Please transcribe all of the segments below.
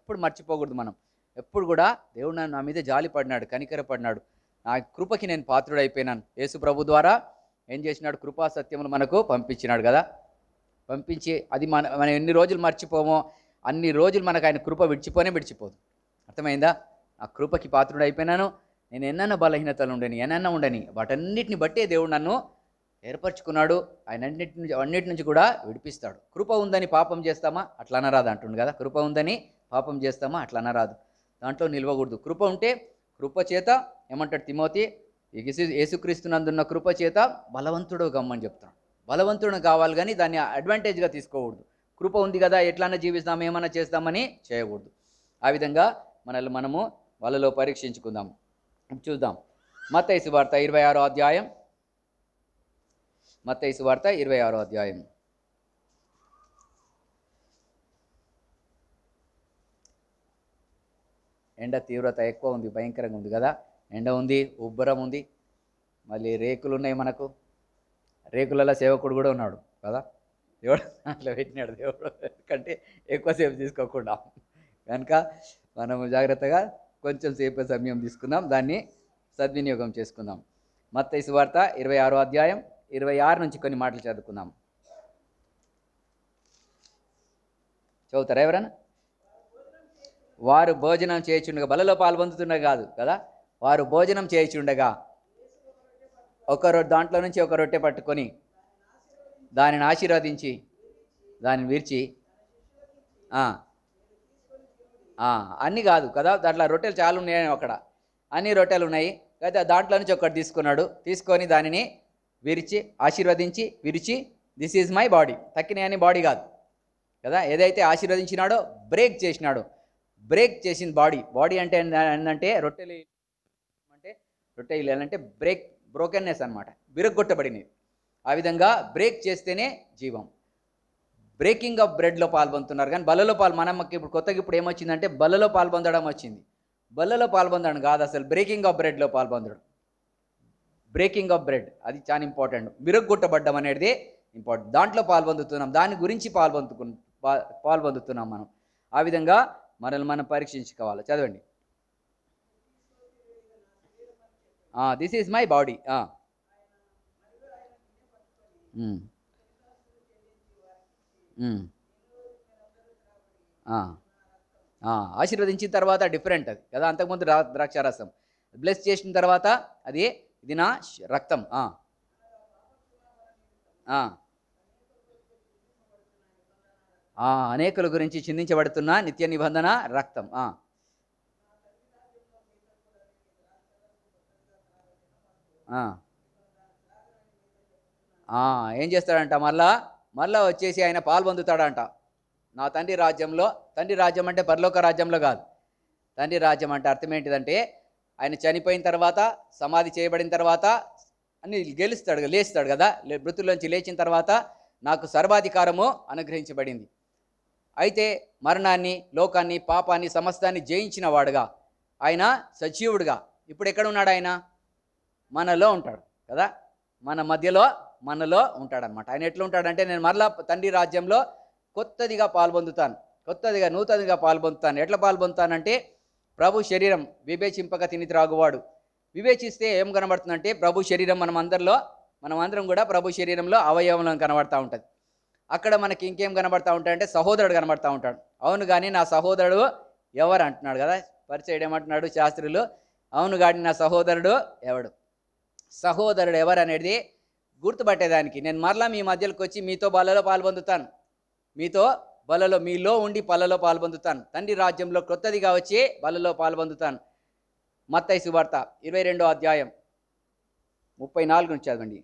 ఎప్పుడు మర్చిపోకూడదు మనం. ఎప్పుడు కూడా దేవుడు నా మీద జాలి పడినాడు, కనికర పడినాడు, నా కృపకి నేను పాత్రుడైపోయినాను. యేసు ప్రభు ద్వారా ఏం చేసినాడు? కృపా సత్యములు మనకు పంపించినాడు కదా. పంపించి అది మనం ఎన్ని రోజులు మర్చిపోమో అన్ని రోజులు మనకు ఆయన కృప విడిచిపోదు. అర్థమైందా? ఆ కృపకి పాత్రుడు అయిపోయినాను. నేను ఎన్నన్నా బలహీనతలు ఎన్నన్నా ఉండని వాటన్నిటిని బట్టే దేవుడు నన్ను ఏర్పరచుకున్నాడు. ఆయన అన్నిటి నుంచి కూడా విడిపిస్తాడు. కృప ఉందని పాపం చేస్తామా? అట్లా అనరాదు అంటుండు కదా. కృప ఉందని పాపం చేస్తామా? అట్లా అనరాదు. దాంట్లో నిలవకూడదు. కృప ఉంటే కృప చేత ఏమంటాడు తిమోతి? యేసుక్రీస్తునందున్న కృప చేత బలవంతుడు గమ్మని చెప్తాడు. బలవంతుడు కావాలి కానీ దాన్ని అడ్వాంటేజ్గా తీసుకోకూడదు. కృప ఉంది కదా ఎట్లన్నా జీవిస్తాం, ఏమన్నా చేస్తామని చేయకూడదు. ఆ విధంగా మనము వాళ్ళలో పరీక్షించుకుందాం. చూద్దాం. మత్తయి సువార్త 26వ అధ్యాయం. మత్తయి సువార్త 26వ అధ్యాయం. ఎండ తీవ్రత ఎక్కువ ఉంది, భయంకరంగా ఉంది కదా. ఎండ ఉంది, ఉబ్బరం ఉంది, మళ్ళీ రేకులు ఉన్నాయి మనకు. రేకులలో సేవకుడు కూడా ఉన్నాడు కదా. దేవుడు అట్లా పెట్టినాడు దేవుడు, ఎందుకంటే ఎక్కువసేపు తీసుకోకుండా. కనుక మనము జాగ్రత్తగా కొంచెం సేపు సమయం తీసుకుందాం, దాన్ని సద్వినియోగం చేసుకుందాం. మత్తయి సువార్త 26వ అధ్యాయం 26 నుంచి కొన్ని మాటలు చదువుకుందాం. చదువుతారా ఎవరైనా? వారు భోజనం చేయుచుండగా, బలలో పాల్పొందుతుండగా కాదు కదా, వారు భోజనం చేయుచుండగా దాంట్లో నుంచి ఒక రొట్టె పట్టుకొని దానిని ఆశీర్వదించి దానిని విరిచి అన్నీ కాదు కదా, దాంట్లో రొట్టెలు చాలా ఉన్నాయి అక్కడ, అన్ని రొట్టెలు ఉన్నాయి. అయితే దాంట్లో నుంచి ఒకటి తీసుకొని దానిని విరిచి ఆశీర్వదించి విరిచి, దిస్ ఈజ్ మై బాడీ, తక్కిన అని బాడీ కాదు కదా. ఏదైతే ఆశీర్వదించినాడో బ్రేక్ చేసినాడో, బ్రేక్ చేసిన బాడీ అంటే ఏంటంటే రొట్టెలు అంటే బ్రోకెన్నెస్ అనమాట, విరగొట్టబడినది. ఆ విధంగా బ్రేక్ చేస్తేనే జీవం. బ్రేకింగ్ ఆఫ్ బ్రెడ్లో పాల్పొందుతున్నారు కానీ బలలో మనమ్మకి ఇప్పుడు కొత్తగా ఇప్పుడు ఏమొచ్చిందంటే బలలో పాల్పొందడం వచ్చింది. బలలో పాల్పొందడం కాదు, అసలు బ్రేకింగ్ ఆఫ్ బ్రెడ్లో పాల్పొందడం. బ్రేకింగ్ ఆఫ్ బ్రెడ్ అది చాలా ఇంపార్టెంట్. విరగొట్టబడ్డం అనేది ఇంపార్టెంట్. దాంట్లో పాల్పొందుతున్నాం, దాని గురించి పాల్పొందుతున్నాం మనం. ఆ విధంగా మనల్ని మనం పరీక్షించుకోవాలి. చదవండి. This is my body. ఆశీర్వదించిన తర్వాత డిఫరెంట్ అది కదా. అంతకుముందు ద్రాక్షారసం, బ్లెస్ చేసిన తర్వాత ఇది నా రక్తం. అనేకుల గురించి చిందించబడుతున్న నిత్య నిబంధన రక్తం. ఏం చేస్తాడంట? మళ్ళా వచ్చేసి ఆయన పాల్పొందుతాడంట నా తండ్రి రాజ్యంలో. తండ్రి రాజ్యం అంటే పరలోక రాజ్యంలో కాదు. తండ్రి రాజ్యం అంటే అర్థం ఏంటిదంటే ఆయన చనిపోయిన తర్వాత, సమాధి చేయబడిన తర్వాత అన్ని లేస్తాడు కదా. మృతుల్లోంచి లేచిన తర్వాత నాకు సర్వాధికారము అనుగ్రహించబడింది. అయితే మరణాన్ని, లోకాన్ని, పాపాన్ని, సమస్తాన్ని జయించిన వాడుగా ఆయన సజీవుడుగా ఇప్పుడు ఎక్కడ ఉన్నాడు? ఆయన మనలో ఉంటాడు కదా, మన మధ్యలో మనలో ఉంటాడనమాట. ఆయన ఎట్లా ఉంటాడంటే నేను మరలా తండ్రి రాజ్యంలో కొత్తదిగా పాల్పొందుతాను, నూతనగా పాల్పొందుతాను. ఎట్లా పాల్పొందుతానంటే ప్రభు శరీరం వివేచింపక తిని త్రాగువాడు. వివేచిస్తే ఏం కనబడుతుందంటే ప్రభు శరీరం మనమందరం కూడా ప్రభు శరీరంలో అవయవంలో కనబడతా ఉంటుంది. అక్కడ మనకి ఇంకేం కనబడతా ఉంటాయంటే సహోదరుడు కనబడతా ఉంటాడు. అవును కానీ నా సహోదరుడు ఎవరు అంటున్నాడు కదా. పరిచయం ఏమంటున్నాడు శాస్త్రులు? అవును కానీ నా సహోదరుడు ఎవడు? సహోదరుడు ఎవరు అనేది గుర్తుపట్టేదానికి నేను మరలా మీ మధ్యలోకి వచ్చి మీతో బలలో పాల్పొందుతాను, మీలో ఉండి బలలో పాల్పొందుతాను. తండ్రి రాజ్యంలో కొత్తదిగా వచ్చి బలలో పాల్పొందుతాను. మత్తయి సువార్త 22వ అధ్యాయం 34 నుంచి చదవండి.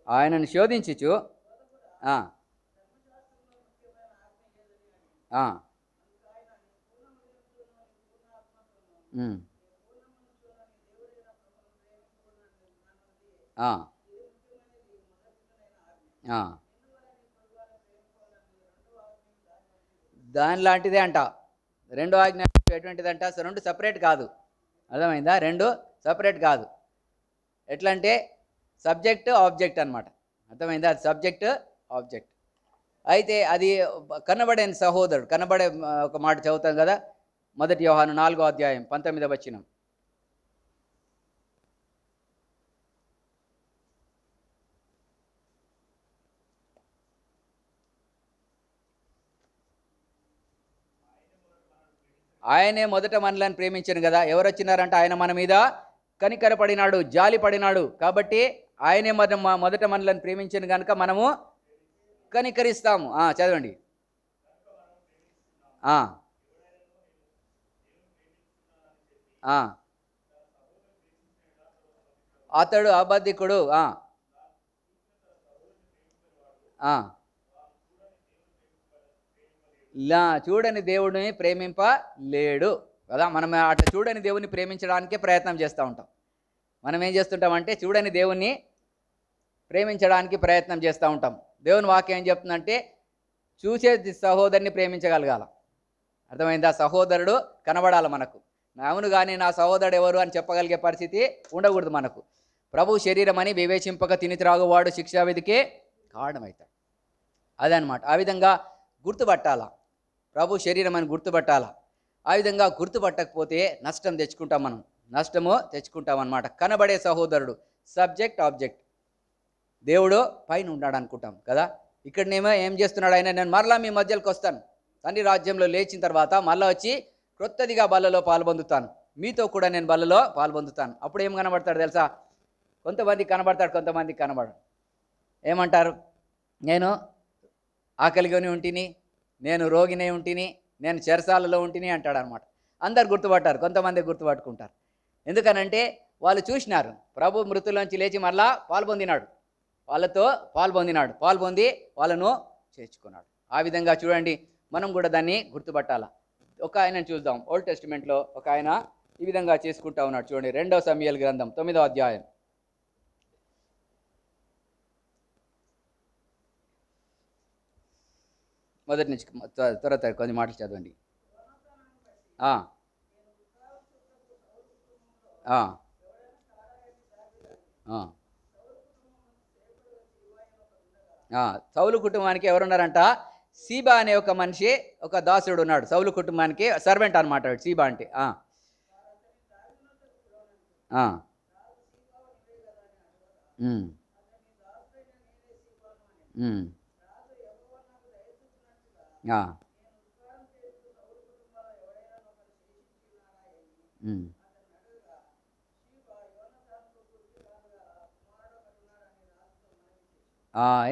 ఆయనను శోధించుచు దాని లాంటిదే అంట. రెండో ఆజ్ఞ ఎటువంటిదంట? రెండు సపరేట్ కాదు. అర్థమైందా? రెండు సపరేట్ కాదు. ఎట్లా అంటే సబ్జెక్ట్ ఆబ్జెక్ట్ అనమాట. అర్థమైందా? అది సబ్జెక్ట్ ఆబ్జెక్ట్. అయితే అది కనబడే సహోదరుడు, కనబడే ఒక మాట చదువుతాం కదా, 1 యోహాను 4వ అధ్యాయం 19వ వచనం. ఆయనే మొదట మనలను ప్రేమించను కదా. ఎవరు వచ్చినారంట? ఆయన మన మీద కనికరపడినాడు, జాలి పడినాడు. కాబట్టి ఆయనే మొదట మనలను ప్రేమించను కనుక మనము కనికరిస్తాము. చదవండి. అతడు అబద్ధికుడు. చూడని దేవుడిని ప్రేమింపలేడు కదా. మనం అట్లా చూడని దేవుని ప్రేమించడానికే ప్రయత్నం చేస్తూ ఉంటాం. మనం ఏం చేస్తుంటామంటే చూడని దేవుణ్ణి ప్రేమించడానికి ప్రయత్నం చేస్తూ ఉంటాం. దేవుని వాక్యం ఏం చెప్తుందంటే చూసే సహోదరుని ప్రేమించగలగాల. అర్థమైందా? సహోదరుడు కనబడాలి మనకు. అవును కానీ నా సహోదరుడు ఎవరు అని చెప్పగలిగే పరిస్థితి ఉండకూడదు మనకు. ప్రభు శరీరం అని వివేచింపక తిని త్రాగువాడు శిక్షావిధికే కారణమవుతాడు. అదనమాట. ఆ విధంగా గుర్తుపట్టాలా, ప్రభు శరీరం అని గుర్తుపట్టాలా. ఆ విధంగా గుర్తుపట్టకపోతే నష్టం తెచ్చుకుంటాం, మనం నష్టము తెచ్చుకుంటాం అన్నమాట. కనబడే సహోదరుడు సబ్జెక్ట్ ఆబ్జెక్ట్. దేవుడు పైన ఉన్నాడు అనుకుంటాం కదా. ఇక్కడనేమో ఏం చేస్తున్నాడు ఆయన? నేను మరలా మీ మధ్యలోకి వస్తాను, తండ్రి రాజ్యంలో లేచిన తర్వాత మళ్ళీ వచ్చి క్రొత్తదిగా బల్లలో పాల్పొందుతాను, మీతో కూడా నేను బల్లలో పాల్పొందుతాను. అప్పుడు ఏం కనబడతాడు తెలుసా? కొంతమందికి కనబడతాడు, కొంతమందికి కనబడడు. ఏమంటారు? నేను ఆకలిగానే ఉంటిని, నేను రోగినే ఉంటిని, నేను చెరసాలలో ఉంటిని అంటాడు అనమాట. అందరు గుర్తుపట్టారు, కొంతమంది గుర్తుపట్టుకుంటారు. ఎందుకనంటే వాళ్ళు చూసినారు ప్రభు మృతుల్లోంచి లేచి మరలా పాల్పొందినాడు, వాళ్ళతో పాల్పొంది వాళ్ళను చేర్చుకున్నాడు. ఆ విధంగా చూడండి, మనం కూడా దాన్ని గుర్తుపట్టాలా. ఒక ఆయనను చూద్దాం. ఓల్డ్ టెస్టిమెంట్లో ఒక ఆయన ఈ విధంగా చేసుకుంటా ఉన్నాడు. చూడండి, 2వ సమూయేలు గ్రంథం 9వ అధ్యాయం. మొదటి నుంచి త్వర కొన్ని మాటలు చదవండి. సౌలు కుటుంబానికి ఎవరున్నారంట? సీబా అనే ఒక మనిషి, ఒక దాసుడు ఉన్నాడు. సౌలు కుటుంబానికి సర్వెంట్ అనమాట సీబా అంటే.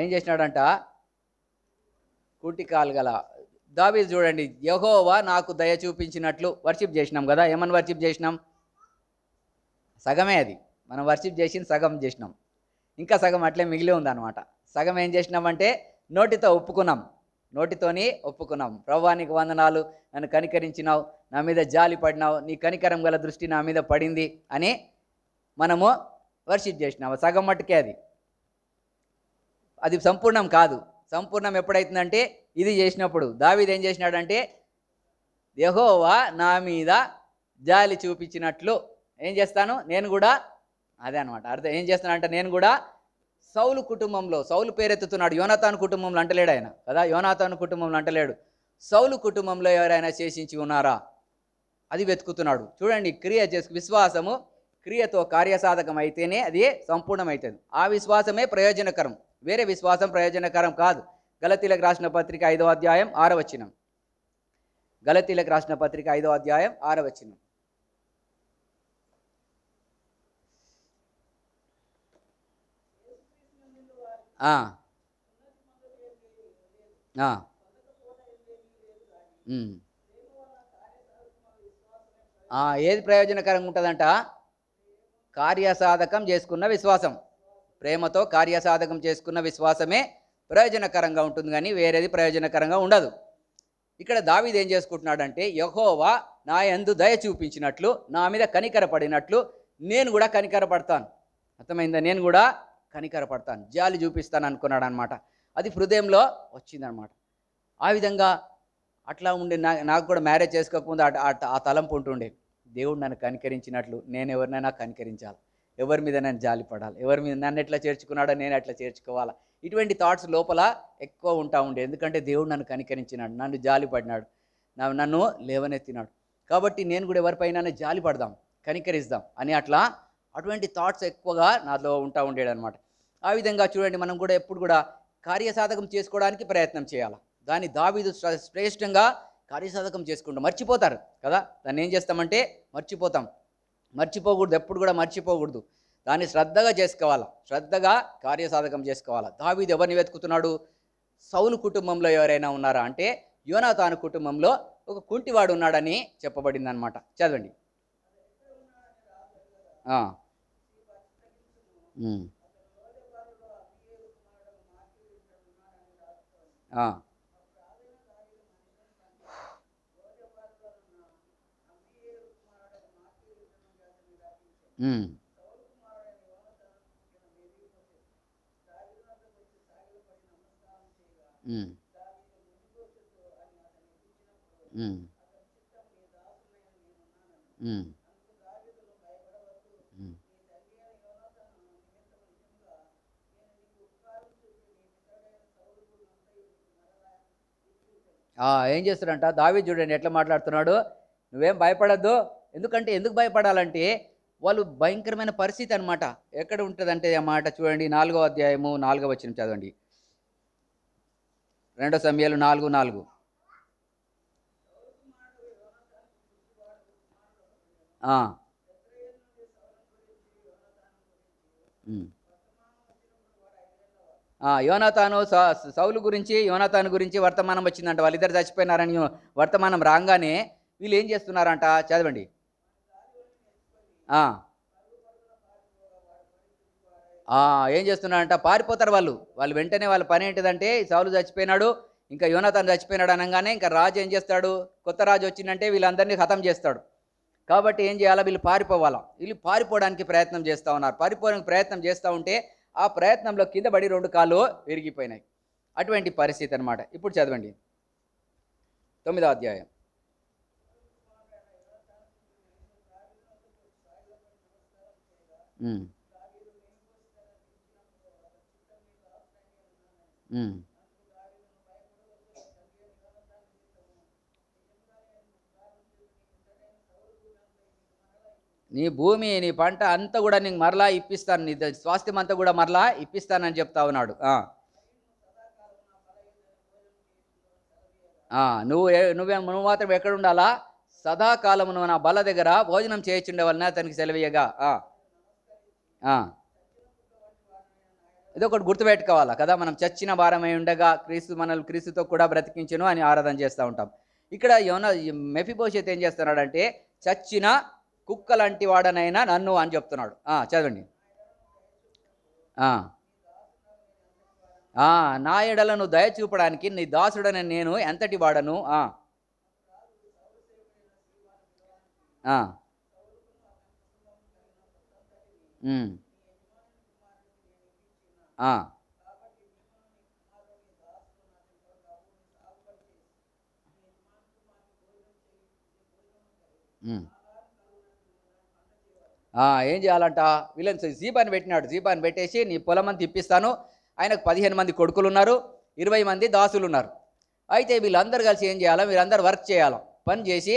ఏం చేసినాడంట? కుటికాలు గల దావీదు చూడండి, యెహోవా నాకు దయ చూపించినట్లు వర్షిప్ చేసినాం కదా. ఏమని వర్షిప్ చేసినాం? సగమే అది. మనం వర్షిప్ చేసింది సగం చేసినాం, ఇంకా సగం అట్లే మిగిలి ఉందన్నమాట. సగం ఏం చేసినామంటే నోటితో ఒప్పుకున్నాం. ప్రభువా నీకు వందనాలు, నన్ను కనికరించినావు, నా మీద జాలి పడినావు, నీ కనికరం గల దృష్టి నా మీద పడింది అని మనము వర్షిప్ చేసినాము. సగం మట్టుకే అది సంపూర్ణం కాదు. సంపూర్ణం ఎప్పుడైతుందంటే ఇది చేసినప్పుడు. దావీదు ఏం చేసినాడంటే యెహోవా నా మీద జాలి చూపించినట్లు ఏం చేస్తాను నేను కూడా, అదే అనమాట అర్థం. ఏం చేస్తానంటే నేను కూడా సౌలు కుటుంబంలో, సౌలు పేరెత్తుతున్నాడు, యోనాతాను కుటుంబంలో అంటలేడు ఆయన కదా. యోనాతాను కుటుంబంలో అంటలేడు, సౌలు కుటుంబంలో ఎవరైనా శేషించి ఉన్నారా అది వెతుకుతున్నాడు. చూడండి, విశ్వాసము క్రియతో కార్యసాధకం అయితేనే అది సంపూర్ణమవుతుంది. ఆ విశ్వాసమే ప్రయోజనకరం, వేరే విశ్వాసం ప్రయోజనకరం కాదు. గలతీలకు రాసిన పత్రిక 5వ అధ్యాయం 6వ వచనం. గలతీలకు రాసిన పత్రిక 5వ అధ్యాయం 6వ వచనం. ఏది ప్రయోజనకరంగా ఉంటుందంట? కార్యసాధకం చేసుకున్న విశ్వాసం. ప్రేమతో కార్యసాధకం చేసుకున్న విశ్వాసమే ప్రయోజనకరంగా ఉంటుంది, కానీ వేరేది ప్రయోజనకరంగా ఉండదు. ఇక్కడ దావీదు ఏం చేసుకుంటున్నాడంటే యెహోవా నా యందు దయ చూపించినట్లు, నా మీద కనికరపడినట్లు నేను కూడా కనికరపడతాను. అర్థమైందా? నేను కూడా కనికరపడతాను, జాలి చూపిస్తాను అనుకున్నాడు అనమాట. అది హృదయంలో వచ్చిందనమాట. ఆ విధంగా అట్లా ఉండే నాకు కూడా మ్యారేజ్ చేసుకోకముందు ఆ తలంపు ఉంటుండే, దేవుడు నన్ను కనికరించినట్లు నేను ఎవరినైనా కనికరించాలి, ఎవరి మీద నేను జాలిపడాలి, ఎవరి మీద నన్ను ఎట్లా చేర్చుకున్నాడో నేను ఎట్లా చేర్చుకోవాలా, ఇటువంటి థాట్స్ లోపల ఎక్కువ ఉంటా ఉండే. ఎందుకంటే దేవుడు నన్ను కనికరించినాడు, నన్ను జాలిపడినాడు, నన్ను లేవనెత్తినాడు. కాబట్టి నేను కూడా ఎవరిపైన జాలి పడదాం, కనికరిస్తాం అని అటువంటి థాట్స్ ఎక్కువగా నాలో ఉంటా ఉండేదన్నమాట. ఆ విధంగా చూడండి, మనం కూడా ఎప్పుడు కూడా కార్యసాధకం చేసుకోవడానికి ప్రయత్నం చేయాలి. దాన్ని దావీదు శ్రేష్టంగా కార్యసాధకం చేసుకుంటాం. మర్చిపోతారు కదా, దాన్ని ఏం చేస్తామంటే మర్చిపోకూడదు, ఎప్పుడు కూడా మర్చిపోకూడదు. దాన్ని శ్రద్ధగా చేసుకోవాలా, శ్రద్ధగా కార్యసాధకం చేసుకోవాలా. దావీదు ఎవరిని వెతుకుతున్నాడు? సౌలు కుటుంబంలో ఎవరైనా ఉన్నారా అంటే యోనాతాను కుటుంబంలో ఒక కుంటివాడు ఉన్నాడని చెప్పబడింది అనమాట. చదవండి. ఏం చేస్తాడంట దావీదు, చూడండి ఎట్లా మాట్లాడుతున్నాడు. నువ్వేం భయపడద్దు. ఎందుకు భయపడాలంటే వాళ్ళు భయంకరమైన పరిస్థితి అనమాట. ఎక్కడ ఉంటుందంటే ఆ మాట చూడండి, 4వ అధ్యాయము 4వ వచనం చదవండి. 2 సమూయేలు 4:4. యోనాతాను సౌలు గురించి, యోనాతాను గురించి వర్తమానం వచ్చిందంట. వాళ్ళిద్దరు చచ్చిపోయినారని వర్తమానం రాగానే వీళ్ళు ఏం చేస్తున్నారంట, చదవండి. ఏం చేస్తున్నారంట, పారిపోతారు వాళ్ళు వెంటనే. వాళ్ళ పని ఏంటిదంటే, సౌలు చచ్చిపోయినాడు, ఇంకా యోనాతాను చచ్చిపోయినాడు అనగానే ఇంకా రాజు ఏం చేస్తాడు, కొత్త రాజు వచ్చిందంటే వీళ్ళందరినీ ఖతం చేస్తాడు. కాబట్టి ఏం చేయాలా, వీళ్ళు పారిపోవాలా. వీళ్ళు పారిపోవడానికి ప్రయత్నం చేస్తూ ఉన్నారు. పారిపోవడానికి ప్రయత్నం చేస్తూ ఉంటే ఆ ప్రయత్నంలో కింద పడి 2 కాళ్ళు విరిగిపోయినాయి. అటువంటి పరిస్థితి అనమాట. ఇప్పుడు చదవండి 9వ అధ్యాయం. నీ భూమి, నీ పంట అంతా కూడా నీకు మరలా ఇప్పిస్తాను, నీ స్వాస్థ్యం అంతా కూడా మరలా ఇప్పిస్తానని చెప్తా ఉన్నాడు. నువ్వు మాత్రం ఎక్కడ ఉండాలా, సదాకాలము నువ్వు నా బల్ల దగ్గర భోజనం చేయించుండే వలన అతనికి సెలవీయగా. ఇదొకటి గుర్తుపెట్టుకోవాలా కదా, మనం చచ్చిన భారమై ఉండగా క్రీస్తుతో కూడా బ్రతికించును అని ఆరాధన చేస్తూ ఉంటాం. ఇక్కడ మెఫీబోషెత్ ఏం చేస్తున్నాడంటే, చచ్చిన కుక్క లాంటి వాడనైనా నన్ను అని చెప్తున్నాడు. చదవండి. నా ఎడలను దయ చూపడానికి నీ దాసుడని నేను ఎంతటి వాడను. ఏం చేయాలంట, వీళ్ళని జీబాన్ని పెట్టినాడు. జీబాన్ని పెట్టేసి నీ పొలం అంతా ఇప్పిస్తాను. ఆయనకు 15 మంది కొడుకులు ఉన్నారు, 20 మంది దాసులు ఉన్నారు. అయితే వీళ్ళందరూ కలిసి ఏం చేయాలా, వీళ్ళందరూ వర్క్ చేయాలా, పని చేసి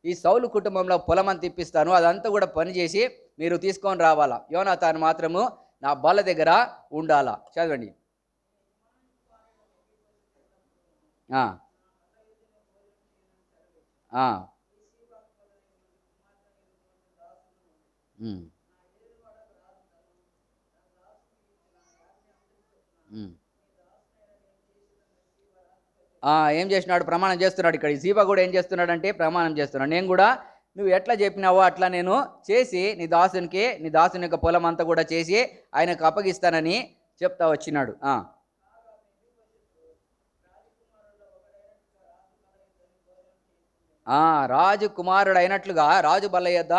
ఈ సౌలు కుటుంబంలో పొలం అంతా ఇప్పిస్తాను, అదంతా కూడా పని చేసి మీరు తీసుకొని రావాలా. యోనాతాను మాత్రము నా బల్ల దగ్గర ఉండాలా. చదవండి. ఏం చేసినాడు, ప్రమాణం చేస్తున్నాడు. ఇక్కడ జీబా కూడా ఏం చేస్తున్నాడంటే ప్రమాణం చేస్తున్నాడు. నేను కూడా నువ్వు ఎట్లా చెప్పినావో అట్లా నేను చేసి నీ దాసుని యొక్క పొలం అంతా కూడా చేసి ఆయనకు అప్పగిస్తానని చెప్తా వచ్చినాడు. రాజకుమారుడు అయినట్లుగా రాజు బల్ల యొద్ద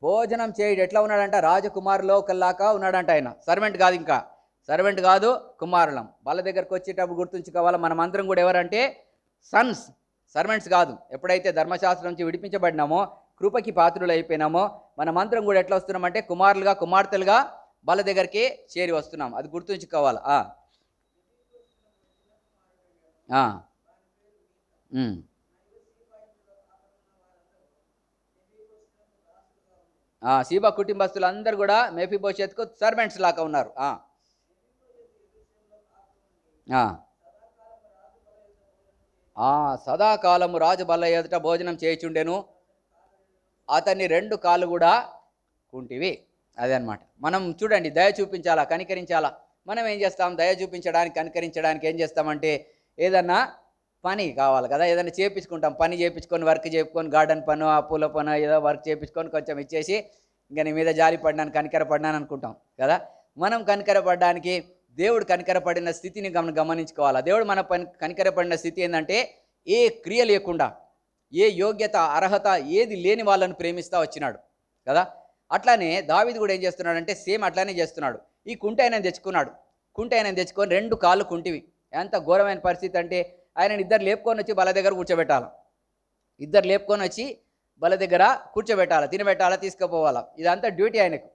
భోజనం చేయడు. ఎట్లా ఉన్నాడంట, రాజకుమారులో కల్లాకా ఉన్నాడంట. ఆయన సర్వెంట్ కాదు, ఇంకా సర్వెంట్ కాదు, కుమారులం. బల్ల దగ్గరకు వచ్చేటప్పుడు గుర్తుంచుకోవాలా, మనం అందరం కూడా ఎవరంటే సన్స్. సర్వెంట్స్ కాదు. ఎప్పుడైతే ధర్మశాస్త్రం నుంచి విడిపించబడినామో, కృపకి పాత్రులు అయిపోయినామో, మనమందరం కూడా ఎట్లా వస్తున్నామంటే కుమారులుగా కుమార్తెలుగా వాళ్ళ దగ్గరికి చేరి వస్తున్నాం. అది గుర్తుంచుకోవాలి. సీబా కుటుంబస్తులు అందరూ కూడా మెఫీబోషెత్కు సర్వెంట్స్ లాగా ఉన్నారు. సదాకాలము రాజు బల్ల ఎదుట భోజనం చేయుచుండెను, అతన్ని 2 కాళ్ళు కూడా కుంటివి. అదే అనమాట. మనం చూడండి, దయ చూపించాలా, కనికరించాలా. మనం ఏం చేస్తాం? దయ చూపించడానికి, కనికరించడానికి ఏం చేస్తామంటే ఏదన్నా పని కావాలి కదా, ఏదైనా చేయించుకుంటాం. పని చేయించుకొని, వర్క్ చేసుకొని, గార్డెన్ పను, ఆ పూల పను ఏదో వర్క్ చేయించుకొని కొంచెం ఇచ్చేసి ఇంకా నీ మీద జాలి పడినాను, కనికరపడినాను అనుకుంటాం కదా. మనం కనికరపడడానికి దేవుడు కనికరపడిన స్థితిని గమనించుకోవాలి. దేవుడు మన కనికరపడిన స్థితి ఏంటంటే ఏ క్రియ లేకుండా, ఏ యోగ్యత అర్హత ఏది లేని వాళ్ళని ప్రేమిస్తూ వచ్చినాడు కదా. అట్లానే దావీదు కూడా ఏం చేస్తున్నాడంటే సేమ్ అట్లానే చేస్తున్నాడు. ఈ కుంటి ఆయన తెచ్చుకున్నాడు. కుంటి ఆయన తెచ్చుకొని 2 కాళ్ళు కుంటివి. ఎంత ఘోరమైన పరిస్థితి అంటే ఆయన 2 లేపుకొని వచ్చి బల దగ్గర కూర్చోబెట్టాలి. 2 లేపుకొని వచ్చి బల దగ్గర కూర్చోబెట్టాలి, తినబెట్టాలా, తీసుకుపోవాలా. ఇదంతా డ్యూటీ ఆయనకు.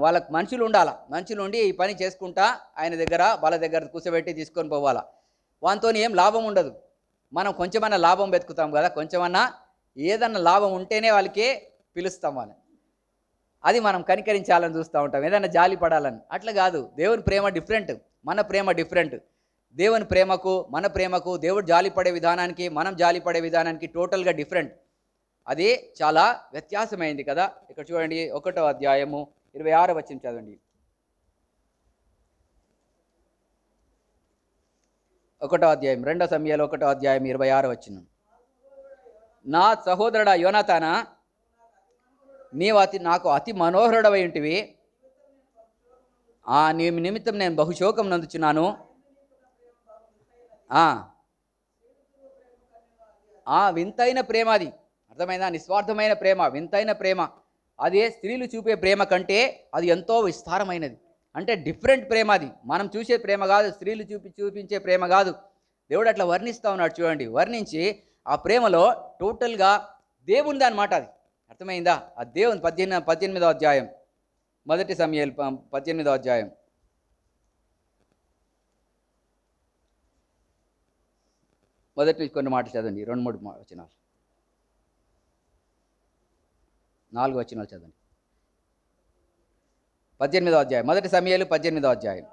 వాళ్ళకి మనుషులు ఉండాలా. మనుషులు ఉండి ఈ పని చేసుకుంటా ఆయన దగ్గర బల దగ్గర కూర్చోబెట్టి తీసుకొని పోవాలా. వానితో ఏం లాభం ఉండదు. మనం కొంచెమన్నా లాభం వెతుకుతాం కదా, కొంచెమన్నా ఏదన్నా లాభం ఉంటేనే వాళ్ళకి పిలుస్తాం వాళ్ళని. అది మనం కనికరించాలని చూస్తూ ఉంటాం, ఏదైనా జాలి పడాలని. అట్లా కాదు. దేవుని ప్రేమ డిఫరెంట్, మన ప్రేమ డిఫరెంట్. దేవుని ప్రేమకు మన ప్రేమకు, దేవుడు జాలిపడే విధానానికి మనం జాలిపడే విధానానికి టోటల్గా డిఫరెంట్. అది చాలా వ్యత్యాసమైంది కదా. ఇక్కడ చూడండి, 1వ అధ్యాయము 26వ వచనం చదవండి. 1వ అధ్యాయం 2 సమూయేలు 1వ అధ్యాయం 26వ వచనం. నా సహోదరుడా యోనాతానా, నీవు నాకు అతి మనోహరుడవై ఉంటివి. నీ నిమిత్తం నేను బహుశోకం నందుచున్నాను. వింతైన ప్రేమ అది. అర్థమైందా? నిస్వార్థమైన ప్రేమ, వింతైన ప్రేమ. అదే స్త్రీలు చూపే ప్రేమ కంటే అది ఎంతో విస్తారమైనది. అంటే డిఫరెంట్ ప్రేమ అది. మనం చూసే ప్రేమ కాదు, స్త్రీలు చూపించే ప్రేమ కాదు. దేవుడు అట్లా వర్ణిస్తూ ఉన్నాడు చూడండి. వర్ణించి ఆ ప్రేమలో టోటల్గా దేవునిది అనమాట అది. అర్థమైందా? ఆ దేవుని 18వ అధ్యాయం, 1 సమూయేలు 18వ అధ్యాయం, మొదటి కొన్ని మాటలు చదవండి. 2-3 వచనాలు, 4 వచనాలు చదవండి. 18వ అధ్యాయం, 1 సమూయేలు 18వ అధ్యాయం.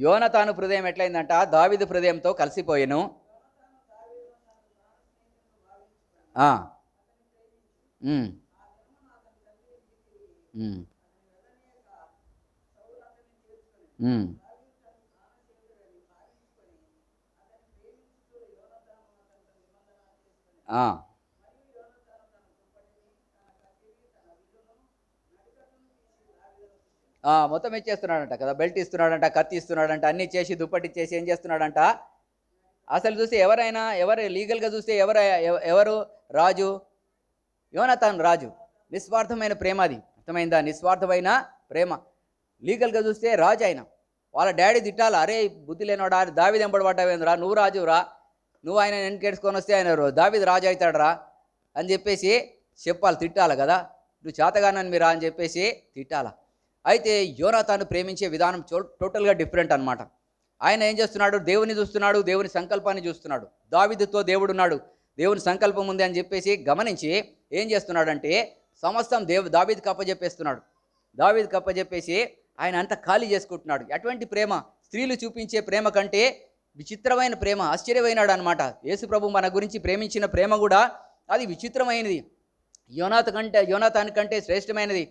యోనాతాను హృదయం ఎట్లయిందంట? దావీదు హృదయంతో కలిసిపోయాను. మొత్తం ఇచ్చేస్తున్నాడంట కదా. బెల్ట్ ఇస్తున్నాడంట, కత్తి ఇస్తున్నాడంట, అన్నీ చేసి దుప్పటి ఇచ్చేసి ఏం చేస్తున్నాడంట? అసలు చూస్తే ఎవరు లీగల్గా చూస్తే ఎవరు రాజు? యోనాతాను రాజు. నిస్వార్థమైన ప్రేమ అది. అర్థమైందా? నిస్వార్థమైన ప్రేమ. లీగల్గా చూస్తే రాజు ఆయన. వాళ్ళ డాడీ తిట్టాలా, అరే బుద్ధి లేనోడా, దావీదు ఎంబడి పడ్డావేంద్రా, నువ్వు రాజురా, నువ్వు ఆయన వెనకేసుకొని వస్తే ఆయన దావీదు రాజు అవుతాడరా అని చెప్పేసి చెప్పాలి, తిట్టాలి కదా. నువ్వు చేతగానని మీరా అని చెప్పేసి తిట్టాలా. అయితే యోనాతాను ప్రేమించే విధానం టోటల్గా డిఫరెంట్ అనమాట. ఆయన ఏం చేస్తున్నాడు? దేవుని చూస్తున్నాడు, దేవుని సంకల్పాన్ని చూస్తున్నాడు. దావీదుతో దేవుడున్నాడు, దేవుని సంకల్పం ఉంది అని చెప్పేసి గమనించి ఏం చేస్తున్నాడంటే సమస్తం దావీదుకి అప్పచెప్పేస్తున్నాడు. దావీదుకి అప్పచెప్పేసి ఆయన అంతా ఖాళీ చేసుకుంటున్నాడు. అటువంటి ప్రేమ, స్త్రీలు చూపించే ప్రేమ కంటే విచిత్రమైన ప్రేమ. ఆశ్చర్యమైనాడు అనమాట. యేసు ప్రభు మన గురించి ప్రేమించిన ప్రేమ కూడా అది విచిత్రమైనది. యోనాతాను కంటే శ్రేష్టమైనది.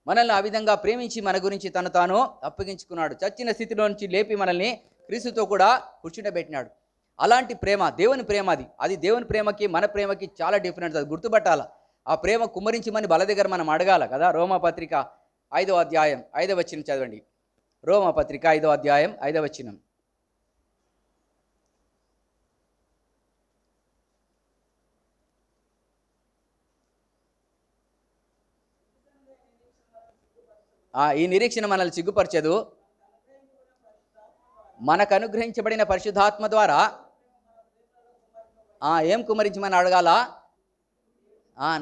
మనల్ని ఆ విధంగా ప్రేమించి మన గురించి తను తాను అప్పగించుకున్నాడు. చచ్చిన స్థితిలో నుంచి లేపి మనల్ని క్రీస్తుతో కూడా కూర్చుండబెట్టినాడు. అలాంటి ప్రేమ దేవుని ప్రేమ అది. అది దేవుని ప్రేమకి మన ప్రేమకి చాలా డిఫరెన్స్. అది గుర్తుపట్టాల. ఆ ప్రేమ కుమ్మరించమని బల దగ్గర మనం అడగాల కదా. రోమాపత్రిక 5వ అధ్యాయం 5వ వచనం చదవండి. రోమాపత్రిక 5వ అధ్యాయం 5వ వచనం. ఈ నిరీక్షణ మనల్ని సిగ్గుపరచదు. మనకు అనుగ్రహించబడిన పరిశుద్ధాత్మ ద్వారా ఏం కుమరించమని అడగాల?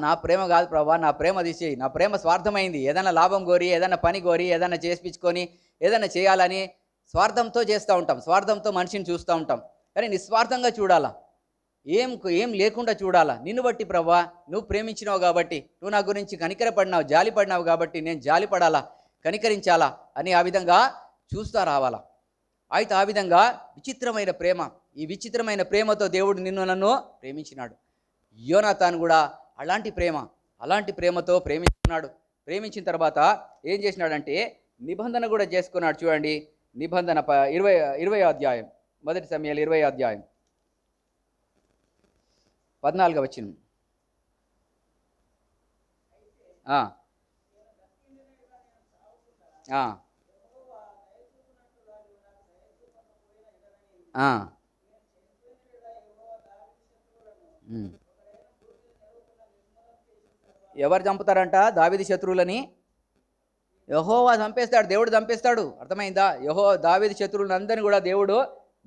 నా ప్రేమ కాదు ప్రభా, నా ప్రేమ తీసి, నా ప్రేమ స్వార్థమైంది. ఏదైనా లాభం కోరి, ఏదైనా పని కోరి, ఏదైనా చేసిపించుకొని, ఏదైనా చేయాలని స్వార్థంతో చేస్తూ ఉంటాం. స్వార్థంతో మనిషిని చూస్తూ ఉంటాం. కానీ నిస్వార్థంగా చూడాలా, ఏం లేకుండా చూడాలా. నిన్ను బట్టి ప్రభా, నువ్వు ప్రేమించినావు కాబట్టి, నువ్వు నా గురించి కనికరపడినావు, జాలి పడినావు కాబట్టి నేను జాలి పడాలా, కనికరించాలా అని ఆ విధంగా చూస్తూ రావాలా. అయితే ఆ విధంగా విచిత్రమైన ప్రేమ, ఈ విచిత్రమైన ప్రేమతో దేవుడు నిన్ను నన్ను ప్రేమించినాడు. యోనాతాను కూడా అలాంటి ప్రేమతో ప్రేమించుకున్నాడు. ప్రేమించిన తర్వాత ఏం చేసినాడంటే నిబంధన కూడా చేసుకున్నాడు. చూడండి, నిబంధన 20 అధ్యాయం, 1 సమూయేలు 20 అధ్యాయం 14 వచనం. ఎవరు చంపుతారంట దావీదు శత్రువులని? యెహోవా చంపేస్తాడు, దేవుడు చంపేస్తాడు. అర్థమైందా? దావీదు శత్రువులను అందరినీ కూడా దేవుడు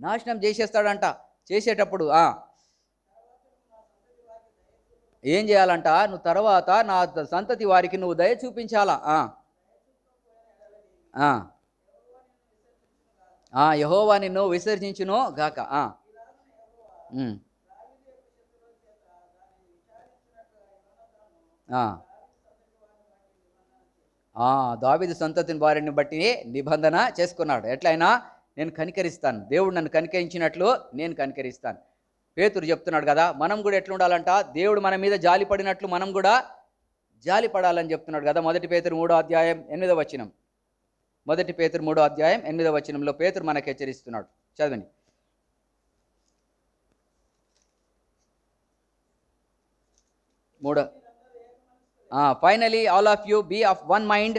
నాశనం చేసేస్తాడంట. చేసేటప్పుడు ఏం చేయాలంట? నువ్వు తర్వాత నా సంతతి వారికి నువ్వు దయ చూపించాలా. యెహోవా నిన్ను విసర్జించును గాక. దావీదు సంతతిని వారిని బట్టి నిబంధన చేసుకున్నాడు. ఎట్లయినా నేను కనికరిస్తాను, దేవుడు నన్ను కనికరించినట్లు నేను కనికరిస్తాను. పేతురు చెప్తున్నాడు కదా, మనం కూడా ఎట్లా ఉండాలంట? దేవుడు మన మీద జాలి పడినట్లు మనం కూడా జాలి పడాలని చెప్తున్నాడు కదా. 1 పేతురు 3వ అధ్యాయం 8వ వచనం. 1 పేతురు 3వ అధ్యాయం 8వ వచనంలో పేతురు మనకు హెచ్చరిస్తున్నాడు. చదవండి. Finally all of you be of one mind,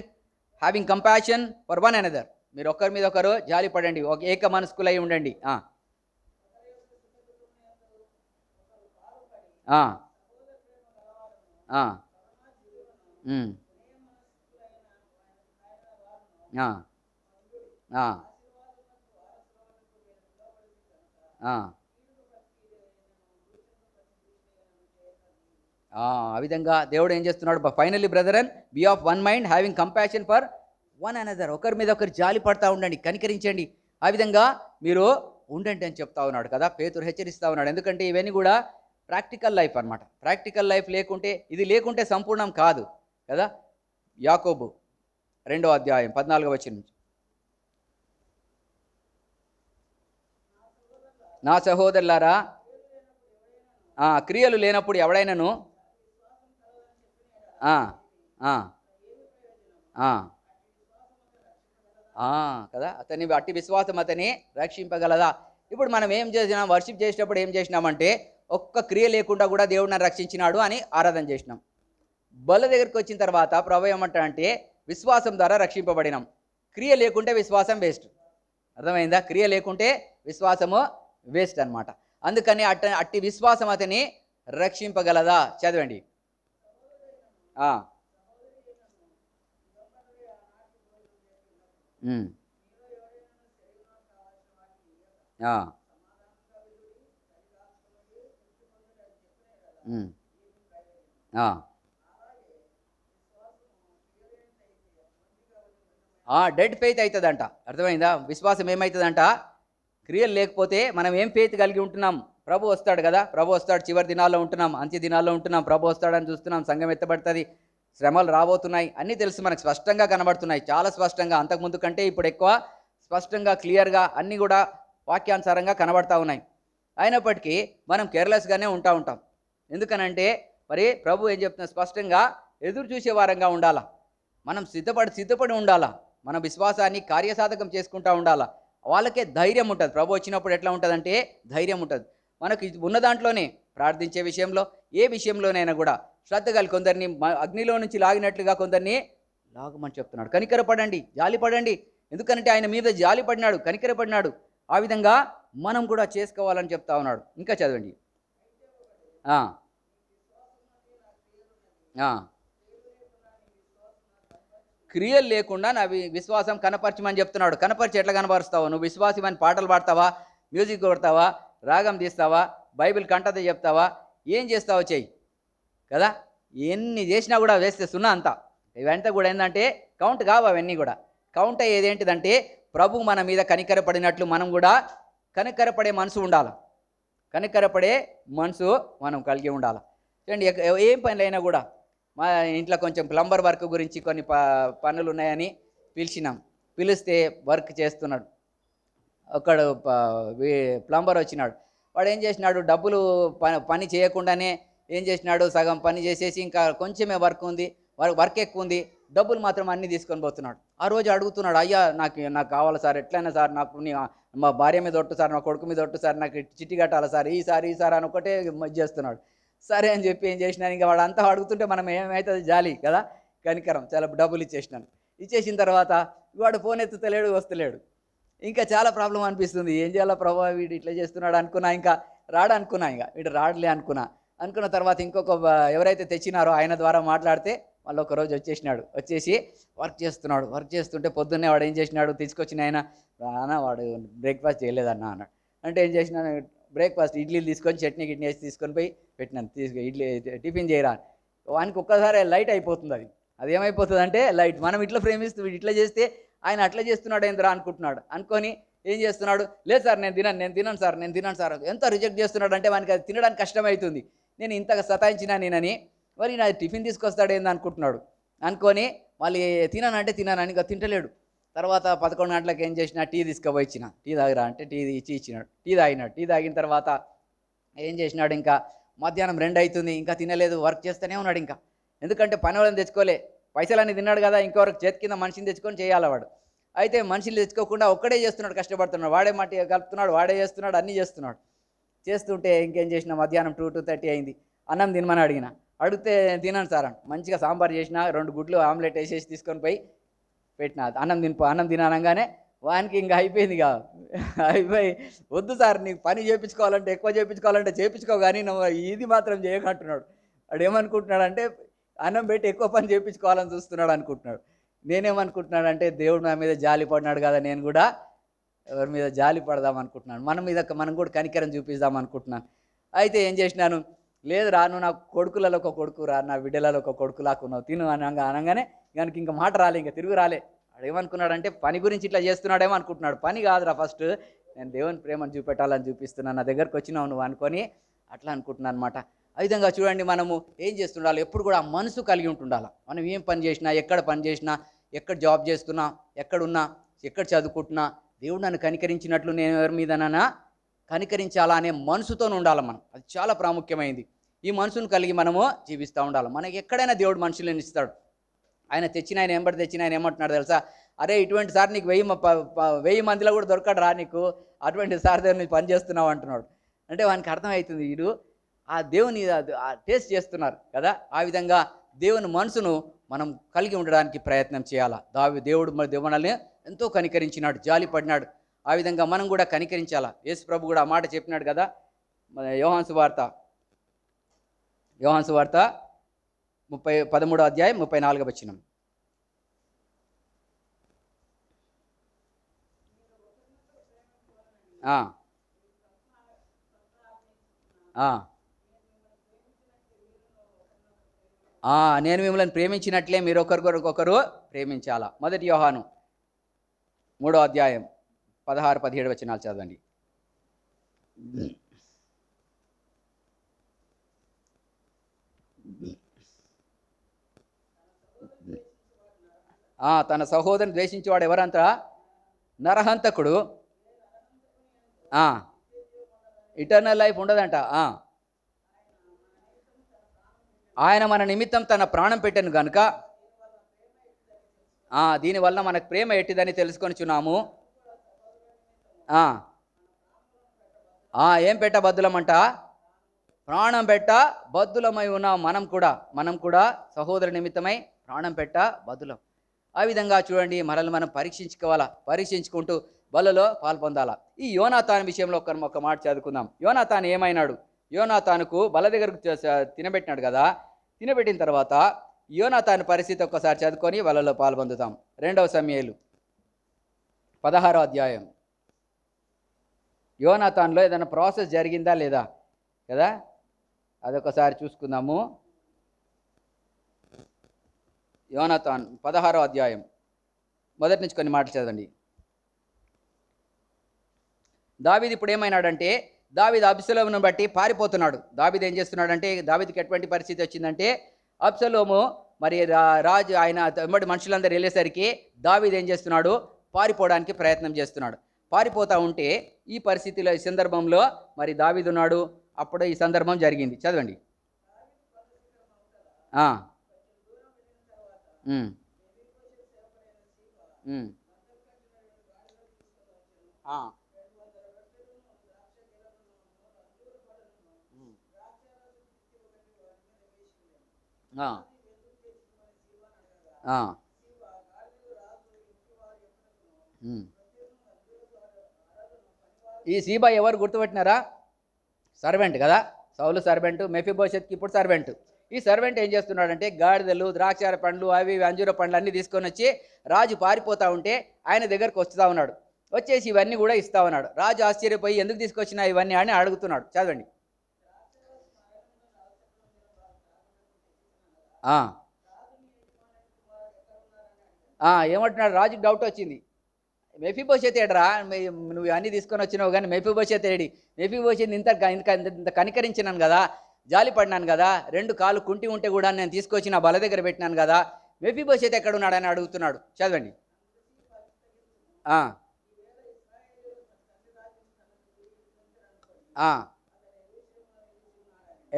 having compassion for one another. మీరు ఒకరి మీద ఒకరు జాలి పడండి, ఒక ఏక మనస్కులై ఉండండి. ఆ విధంగా దేవుడు ఏం చేస్తున్నాడు? Finally brethren be of one mind, having compassion for one another. ఒకరి మీద ఒకరు జాలి పడతా ఉండండి, కనికరించండి. ఆ విధంగా మీరు ఉండండి అని చెప్తా ఉన్నాడు కదా. పేతురు హెచ్చరిస్తూ ఉన్నాడు. ఎందుకంటే ఇవన్నీ కూడా ప్రాక్టికల్ లైఫ్ అన్నమాట. ప్రాక్టికల్ లైఫ్ లేకుంటే సంపూర్ణం కాదు కదా. యాకోబు 2వ అధ్యాయం 14వ వచనం. నా సహోదరులారా, క్రియలు లేనప్పుడు ఎవడైనాను కదా, అట్టి విశ్వాసం అతని రక్షింపగలదా? ఇప్పుడు మనం ఏం చేసినాం? వర్షిప్ చేసేటప్పుడు ఏం చేసినామంటే ఒక్క క్రియ లేకుండా కూడా దేవుడు నన్ను రక్షించినాడు అని ఆరాధన చేసినాం. బల్ల దగ్గరికి వచ్చిన తర్వాత ప్రభు ఏమంటాడంటే విశ్వాసం ద్వారా రక్షింపబడినాం. క్రియ లేకుంటే విశ్వాసం వేస్ట్. అర్థమైందా? క్రియ లేకుంటే విశ్వాసము వేస్ట్ అన్నమాట. అందుకని అట్టి విశ్వాసం అతని రక్షింపగలదా? చదవండి. డెడ్ ఫెయిత్ అవుతుందంట. అర్థమైందా? విశ్వాసం ఏమవుతుందంట? క్రియలు లేకపోతే మనం ఏం ఫెయిత్ కలిగి ఉంటున్నాం? ప్రభు వస్తాడు కదా, ప్రభు వస్తాడు, చివరి దినాల్లో ఉంటున్నాం, అంత్య దినాల్లో ఉంటున్నాం, ప్రభు వస్తాడని చూస్తున్నాం, సంఘం ఎత్తబడుతుంది, శ్రమలు రాబోతున్నాయి, అన్నీ తెలుసు మనకు, స్పష్టంగా కనబడుతున్నాయి, చాలా స్పష్టంగా. అంతకుముందు కంటే ఇప్పుడు ఎక్కువ స్పష్టంగా, క్లియర్గా అన్నీ కూడా వాక్యానుసారంగా కనబడతా ఉన్నాయి. అయినప్పటికీ మనం కేర్లెస్గానే ఉంటాం. ఎందుకనంటే మరి ప్రభు ఏం చెప్తున్నా? స్పష్టంగా ఎదురు చూసే వారంగా ఉండాలా. మనం సిద్ధపడి ఉండాలా. మన విశ్వాసాన్ని కార్యసాధకం చేసుకుంటూ ఉండాలా. వాళ్ళకే ధైర్యం ఉంటుంది. ప్రభు వచ్చినప్పుడు ఎట్లా ఉంటుందంటే ధైర్యం ఉంటుంది. మనకు ఉన్న దాంట్లోనే ప్రార్థించే విషయంలో, ఏ విషయంలోనైనా కూడా శ్రద్ధ కలిగి కొందరిని అగ్నిలో నుంచి లాగినట్లుగా కొందరిని లాగమని చెప్తున్నాడు. కనికరపడండి, జాలిపడండి. ఎందుకంటే ఆయన మీద జాలి పడినాడు, కనికరపడినాడు. ఆ విధంగా మనం కూడా చేసుకోవాలని చెప్తా ఉన్నాడు. ఇంకా చదవండి. క్రియలు లేకుండా నా విశ్వాసం కనపరచమని చెప్తున్నాడు. కనపరిచి ఎట్లా కనపరుస్తావు? నువ్వు విశ్వాసమని పాటలు పాడతావా, మ్యూజిక్ కొడతావా, రాగం తీస్తావా, బైబిల్ కంటత చెప్తావా, ఏం చేస్తావో చెయ్యి కదా. ఎన్ని చేసినా కూడా వేస్తే సున్నా అంతా. ఇవంతా కూడా ఏంటంటే కౌంట్ కావు అవన్నీ కూడా. కౌంట్ అయ్యేది ఏంటిదంటే ప్రభు మన మీద కనికరపడినట్లు మనం కూడా కనికరపడే మనసు ఉండాలి. కనికరపడే మనసు మనం కలిగి ఉండాలి. చూడండి, ఏం పనులైనా కూడా మా ఇంట్లో కొంచెం ప్లంబర్ వర్క్ గురించి కొన్ని పనులు ఉన్నాయని పిలిస్తే వర్క్ చేస్తున్నాడు. ఒకడు ప్లంబర్ వచ్చినాడు. వాడు ఏం చేసినాడు, డబ్బులు పని చేయకుండానే ఏం చేసినాడు, సగం పని చేసేసి ఇంకా కొంచెమే వర్క్ ఎక్కువ ఉంది, డబ్బులు మాత్రం అన్నీ తీసుకొని పోతున్నాడు. ఆ రోజు అడుగుతున్నాడు, అయ్యా నాకు కావాలి సార్, ఎట్లయినా సార్ నాకు మా భార్య మీద ఒట్టు సార్, నా కొడుకు మీద ఒట్టు సార్, నాకు చిట్టి కట్టాలి సార్, ఈసారి అని ఒకటే చేస్తున్నాడు. సరే అని చెప్పి ఏం చేసినాను, ఇంకా వాడు అంతా అడుగుతుంటే మనం ఏమవుతుంది, జాలి కదా, కనికరం, చాలా డబ్బులు ఇచ్చేసిన తర్వాత వాడు ఫోన్ ఎత్తుతలేడు, వస్తలేడు. ఇంకా చాలా ప్రాబ్లం అనిపిస్తుంది. ఏం చేయాలా ప్రభావ, వీడు ఇట్లా చేస్తున్నాడు అనుకున్నా, ఇంకా వీడు రాడలే అనుకున్న తర్వాత ఇంకొక ఎవరైతే తెచ్చినారో ఆయన ద్వారా మాట్లాడితే మళ్ళీ ఒకరోజు వచ్చేసి వర్క్ చేస్తుంటే పొద్దున్నే వాడు ఏం చేసినాడు, తీసుకొచ్చిన ఆయన వాడు బ్రేక్ఫాస్ట్ చేయలేదన్నా అన్నాడు. అంటే ఏం చేసినాను, బ్రేక్ఫాస్ట్ ఇడ్లీలు తీసుకొని చట్నీ గిట్నీ వేసి తీసుకొని పోయి పెట్టినాను. ఇడ్లీ టిఫిన్ చేయరా, వానికి ఒక్కసారి లైట్ అయిపోతుంది. అది ఏమైపోతుంది అంటే లైట్, మనం ఇట్లా ప్రేమిస్తూ ఇట్లా చేస్తే ఆయన అట్లా చేస్తున్నాడు ఏంద్రా అనుకొని ఏం చేస్తున్నాడు, లేదు సార్ నేను తినను సార్ ఎంత రిజెక్ట్ చేస్తున్నాడు అంటే వానికి అది తినడానికి కష్టమవుతుంది. నేను ఇంతగా సతాయించినా నేనని మరి నా టిఫిన్ తీసుకొస్తాడు ఏంది అనుకొని మళ్ళీ తిననంటే ఇంకా తింటలేడు. తర్వాత 11 గంటలకు ఏం చేసినా టీ తీసుకుపోయి ఇచ్చిన, టీ తాగిరా అంటే టీ ఇచ్చినాడు. టీ తాగిన తర్వాత ఏం చేసినాడు, ఇంకా మధ్యాహ్నం 2 అవుతుంది, ఇంకా తినలేదు, వర్క్ చేస్తూనే ఉన్నాడు. ఇంకా ఎందుకంటే పని వాళ్ళని తెచ్చుకోలే, పైసలన్నీ తిన్నాడు కదా, ఇంకొకరికి చేతి కింద మనిషిని తెచ్చుకొని చేయాలి వాడు. అయితే మనుషులు తెచ్చుకోకుండా ఒక్కడే చేస్తున్నాడు, కష్టపడుతున్నాడు, వాడే మట్టి కలుపుతున్నాడు, వాడే చేస్తున్నాడు, అన్నీ చేస్తుంటే ఇంకేం చేసిన మధ్యాహ్నం 2-2:30 అయింది. అన్నం తినమని అడిగితే తినను సార్ మంచిగా సాంబార్ చేసిన, 2 గుడ్లు ఆమ్లెట్ వేసేసి తీసుకొని పోయి పెట్టిన. అన్నం తినగానే వానికి ఇంకా అయిపోయింది అయిపోయి, వద్దు సార్ నీకు పని చేయించుకోవాలంటే ఎక్కువ చేయించుకో కానీ నువ్వు ఇది మాత్రం చేయకంటున్నాడు. వాడు ఏమనుకుంటున్నాడంటే అన్నం పెట్టి ఎక్కువ పని చేయించుకోవాలని చూస్తున్నాడు అనుకుంటున్నాడు. నేనేమనుకుంటున్నాడంటే దేవుడు నా మీద జాలి పడినాడు కదా, నేను కూడా ఎవరి మీద జాలి పడదాం అనుకుంటున్నాను, మనం కూడా కనికరం చూపిద్దాం అనుకుంటున్నాను. అయితే ఏం చేసినాను, లేదు రా, నువ్వు నా కొడుకులలో ఒక కొడుకు రా, నా బిడ్డలలో ఒక కొడుకు లాక్కున్నావు, తిను అనగానే దానికి ఇంకా మాట రాలే, ఇంకా తిరుగు రాలే. వాడు ఏమనుకున్నాడంటే పని గురించి ఇట్లా చేస్తున్నాడేమో అనుకుంటున్నాడు. పని కాదురా, ఫస్ట్ నేను దేవుని ప్రేమను చూపెట్టాలని చూపిస్తున్నాను, నా దగ్గరకు వచ్చినావు నువ్వు అనుకొని అట్లా అనుకుంటున్నాను అనమాట. ఆ విధంగా చూడండి, మనము ఏం చేస్తుండాలి, ఎప్పుడు కూడా మనసు కలిగి ఉంటుండాలి. మనం ఏం పని చేసినా, ఎక్కడ పని చేసినా, ఎక్కడ జాబ్ చేస్తున్నా, ఎక్కడున్నా, ఎక్కడ చదువుకుంటున్నా, దేవుడు నన్ను కనికరించినట్లు నేను ఎవరి మీదనైనా కనికరించాలా అనే మనసుతో ఉండాలి మనం. అది చాలా ప్రాముఖ్యమైనది. ఈ మనసును కలిగి మనము జీవిస్తూ ఉండాలి. మనకి ఎక్కడైనా దేవుడు మనుషులను ఇస్తాడు. ఆయన తెచ్చిన ఆయన ఏమంటున్నాడు తెలుసా, అరే ఇటువంటి సార్ నీకు 1000 మందిలో కూడా దొరకడు రా, నీకు అటువంటి సార్ దగ్గర నువ్వు పని చేస్తున్నావు అంటున్నాడు. అంటే వానికి అర్థమవుతుంది, వీడు ఆ దేవుని టేస్ట్ చేస్తున్నారు కదా. ఆ విధంగా దేవుని మనసును మనం కలిగి ఉండడానికి ప్రయత్నం చేయాలా. దేవుడు మనల్ని ఎంతో కనికరించినాడు, జాలి పడినాడు. ఆ విధంగా మనం కూడా కనికరించాలా. యేసు ప్రభు కూడా ఆ మాట చెప్పినాడు కదా, యోహాను సువార్త 13వ అధ్యాయం 34వ వచనం. నేను మిమ్మల్ని ప్రేమించినట్లే మీరు ఒకరికొకరు ప్రేమించాలా. 1 యోహాను 3వ అధ్యాయం 16-17 వచనాలు చదవండి. తన సహోదరుని ద్వేషించేవాడు ఎవరంతా నరహంతకుడు, ఇటర్నల్ లైఫ్ ఉండదంట. ఆయన మన నిమిత్తం తన ప్రాణం పెట్టాను గనుక దీనివల్ల మనకు ప్రేమ ఎట్టిదని తెలుసుకొనిచున్నాము. ఏం పెట్ట బద్దులమంట, ప్రాణం పెట్ట బద్దులమై ఉన్నాం. మనం కూడా సహోదరు నిమిత్తమై ప్రాణం పెట్ట బద్దులం. ఆ విధంగా చూడండి, మనల్ని మనం పరీక్షించుకుంటూ బలలో పాల్పొందాలా. ఈ యోనాతాను విషయంలో ఒక మాట చదువుకుందాం. యోనాతాను ఏమైనాడు, యోనాతానుకు బల దగ్గరకు తినబెట్టినాడు కదా. తినబెట్టిన తర్వాత యోనాతాను పరిస్థితి ఒక్కసారి చదువుకొని వాళ్ళలో పాల్పొందుతాం. 2వ సమూయేలు 16వ అధ్యాయం. యోనాతాన్లో ఏదైనా ప్రాసెస్ జరిగిందా లేదా కదా, అదొకసారి చూసుకుందాము. యోనాతాన్ 16వ అధ్యాయం మొదటి నుంచి కొన్ని మాటలు చదవండి. దావీదు ఇప్పుడు ఏమైనాడంటే, దావీదు అబ్షలోమును బట్టి పారిపోతున్నాడు. దావీదు ఏం చేస్తున్నాడంటే, దావీదుకి ఎటువంటి పరిస్థితి వచ్చిందంటే, అబ్షలోము మరి రాజు ఆయన వెంబడి మనుషులందరూ వెళ్ళేసరికి దావీదు ఏం చేస్తున్నాడు, పారిపోవడానికి ప్రయత్నం చేస్తున్నాడు. పారిపోతూ ఉంటే ఈ పరిస్థితిలో, ఈ సందర్భంలో మరి దావీదు ఉన్నాడు. అప్పుడు ఈ సందర్భం జరిగింది. చదవండి. ఈ సీబా ఎవరు గుర్తుపెట్టినారా? సర్వెంట్ కదా, సౌలు సర్వెంట్, మెఫీబోషెత్కి ఇప్పుడు సర్వెంట్. ఈ సర్వెంట్ ఏం చేస్తున్నాడంటే, గాడిదలు, ద్రాక్షార పండ్లు, అవి అంజూర పండ్లు అన్నీ తీసుకొని వచ్చి రాజు పారిపోతూ ఉంటే ఆయన దగ్గరకు వస్తూ ఉన్నాడు. వచ్చేసి ఇవన్నీ కూడా ఇస్తా ఉన్నాడు. రాజు ఆశ్చర్యపోయి ఎందుకు తీసుకొచ్చినా ఇవన్నీ అని అడుగుతున్నాడు. చదవండి. ఏమంటున్నాడు? రాజుకి డౌట్ వచ్చింది. మెఫీబోషెత్ ఏడరా, నువ్వు అన్నీ తీసుకొని వచ్చినావు కానీ మెఫీబోషెత్ ఏడి? మెఫీబోషెత్ ఇంత కనికరించినాను కదా, జాలి పడినాను కదా, 2 కాళ్ళు కుంటి ఉంటే కూడా నేను తీసుకొచ్చి నా బల దగ్గర పెట్టినాను కదా, మెఫీబోషెత్ ఎక్కడున్నాడని అడుగుతున్నాడు. చదవండి.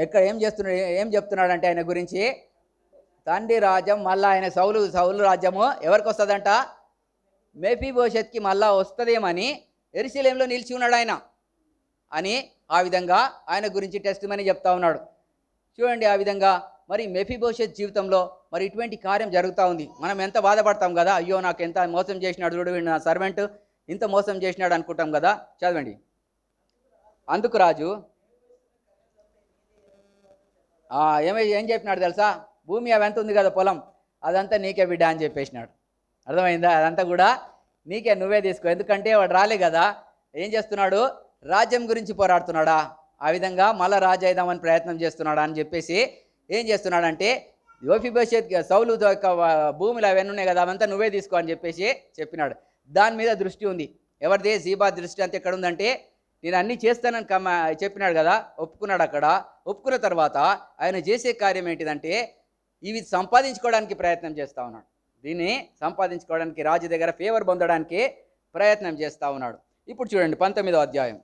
ఎక్కడ ఏం చెప్తున్నాడంటే ఆయన గురించి, తండ్రి రాజ్యం మళ్ళీ ఆయన సౌలు రాజ్యము ఎవరికి వస్తుందంట? మెఫీబోషెత్కి మళ్ళా వస్తుందేమని యెరూషలేములో నిలిచి ఉన్నాడు ఆయన అని ఆ విధంగా ఆయన గురించి టెస్టిమనీ చెప్తా ఉన్నాడు. చూడండి, ఆ విధంగా మరి మెఫీబోషెత్ జీవితంలో మరి ఇటువంటి కార్యం జరుగుతూ ఉంది. మనం ఎంత బాధపడతాం కదా, అయ్యో నాకు ఎంత మోసం చేసినాడు చూడు నా సర్వెంట్, ఇంత మోసం చేసినాడు అనుకుంటాం కదా. చదవండి. అందుకు రాజు ఏం చెప్పినాడు తెలుసా? భూమి అవెంత ఉంది కదా, పొలం, అదంతా నీకే బిడ్డ అని చెప్పేసినాడు. అర్థమైందా? అదంతా కూడా నీకే, నువ్వే తీసుకో. ఎందుకంటే వాడు రాలే కదా. ఏం చేస్తున్నాడు? రాజ్యం గురించి పోరాడుతున్నాడా? ఆ విధంగా మళ్ళా రాజు అయిదామని ప్రయత్నం చేస్తున్నాడా అని చెప్పేసి ఏం చేస్తున్నాడంటే, మెఫీబోషెత్ సౌలు భూములు అవన్నీ ఉన్నాయి కదా, అవంతా నువ్వే తీసుకో అని చెప్పేసి చెప్పినాడు. దాని మీద దృష్టి ఉంది. ఎవరిదే? సీబా దృష్టి అంతా ఎక్కడ ఉందంటే, నేను అన్నీ చేస్తానని చెప్పినాడు కదా, ఒప్పుకున్నాడు. అక్కడ ఒప్పుకున్న తర్వాత ఆయన చేసే కార్యం ఏంటిదంటే, ఇవి సంపాదించుకోవడానికి ప్రయత్నం చేస్తూ ఉన్నాడు. దీన్ని సంపాదించుకోవడానికి, రాజు దగ్గర ఫేవర్ పొందడానికి ప్రయత్నం చేస్తూ ఉన్నాడు. ఇప్పుడు చూడండి 19వ అధ్యాయం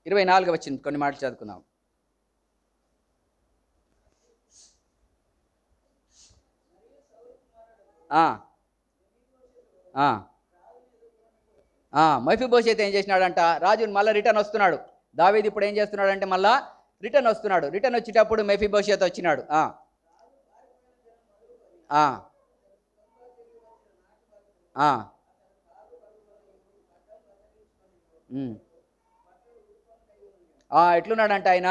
24 వచ్చింది. కొన్ని మాటలు చదువుకుందాం. మెఫీబోషెత్ ఏం చేసినాడంట? రాజుని మళ్ళీ రిటర్న్ వస్తున్నాడు. దావీదు ఇప్పుడు ఏం చేస్తున్నాడంటే మళ్ళా రిటర్న్ వస్తున్నాడు. రిటర్న్ వచ్చేటప్పుడు మెఫీబోషెత్ వచ్చినాడు. ఎట్లున్నాడంట? ఆయన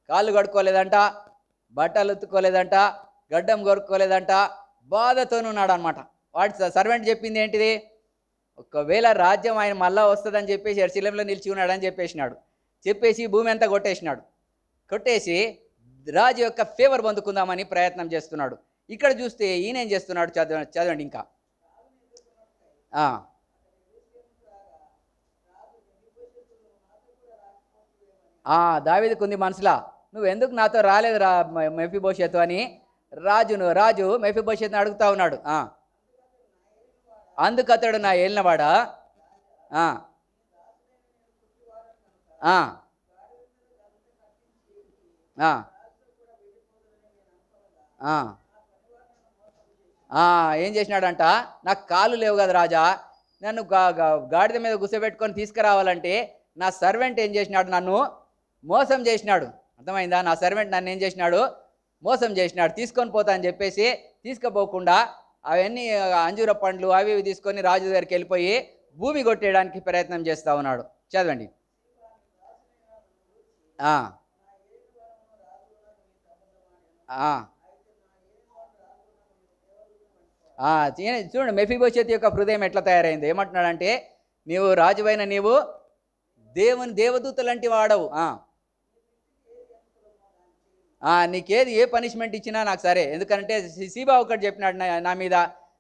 కాళ్ళు కడుక్కోలేదంట, బట్టలు ఉత్తుకోలేదంట, గడ్డం కొరుక్కోలేదంట, బాధతోనున్నాడు అనమాట. వాడి సర్వెంట్ చెప్పింది ఏంటిది? ఒకవేళ రాజ్యం ఆయన మళ్ళా వస్తుందని చెప్పేసి యెరూషలేములో నిలిచి ఉన్నాడని చెప్పేసినాడు. చెప్పేసి భూమి అంతా కొట్టేసినాడు. కొట్టేసి రాజు యొక్క ఫేవర్ పొందుకుందామని ప్రయత్నం చేస్తున్నాడు. ఇక్కడ చూస్తే ఈయన ఏం చేస్తున్నాడు? చదవండి ఇంకా. దావీదుకు ఉంది మనసులా, నువ్వు ఎందుకు నాతో రాలేదు మెఫీబోషెత్ అని రాజు మెఫీబోషెత్ని అడుగుతా ఉన్నాడు. అందుకు అతడు నా ఏలినవాడా, ఏం చేసినాడంట? నాకు కాళ్ళు లేవు కదా రాజా, నన్ను గాడిద మీద గుసబెట్టుకొని తీసుకురావాలంటే నా సర్వెంట్ ఏం చేసినాడు? నన్ను మోసం చేసినాడు. అర్థమైందా? నా సర్వెంట్ నన్ను ఏం చేసినాడు? మోసం చేసినాడు. తీసుకొని పోతా అని చెప్పేసి తీసుకుపోకుండా అవన్నీ అంజూర పండ్లు అవి ఇవి తీసుకొని రాజు దగ్గరికి వెళ్ళిపోయి భూమి కొట్టేయడానికి ప్రయత్నం చేస్తూ ఉన్నాడు. చదవండి. ఆ, చూడండి మెఫీబోషెత్ యొక్క హృదయం ఎట్లా తయారైంది. ఏమంటున్నాడంటే, నీవు రాజువైన నీవు దేవుని దేవదూత లాంటి వాడవు. నీకేది ఏ పనిష్మెంట్ ఇచ్చినా నాకు సరే, ఎందుకంటే సీబా ఒకటి చెప్పినాడు నా మీద,